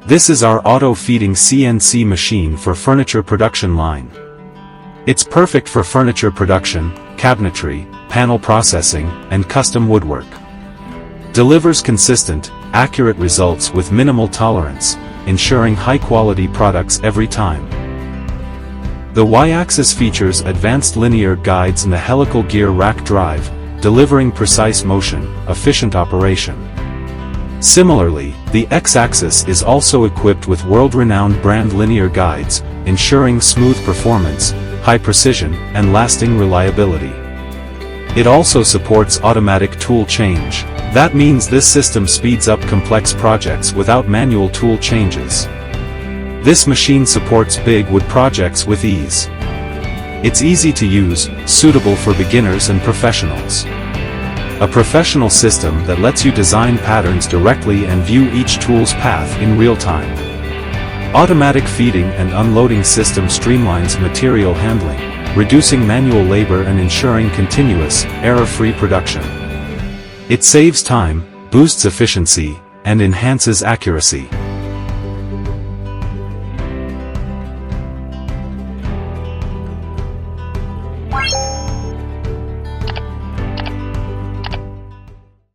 This is our Auto Feeding CNC machine for furniture production line. It's perfect for furniture production, cabinetry, panel processing, and custom woodwork. Delivers consistent, accurate results with minimal tolerance, ensuring high-quality products every time. The Y-axis features advanced linear guides and the helical gear rack drive, delivering precise motion, efficient operation. Similarly, the X-axis is also equipped with world-renowned brand linear guides, ensuring smooth performance, high precision, and lasting reliability. It also supports automatic tool change. That means this system speeds up complex projects without manual tool changes. This machine supports big wood projects with ease. It's easy to use, suitable for beginners and professionals. A professional system that lets you design patterns directly and view each tool's path in real time. Automatic feeding and unloading system streamlines material handling, reducing manual labor and ensuring continuous, error-free production. It saves time, boosts efficiency, and enhances accuracy.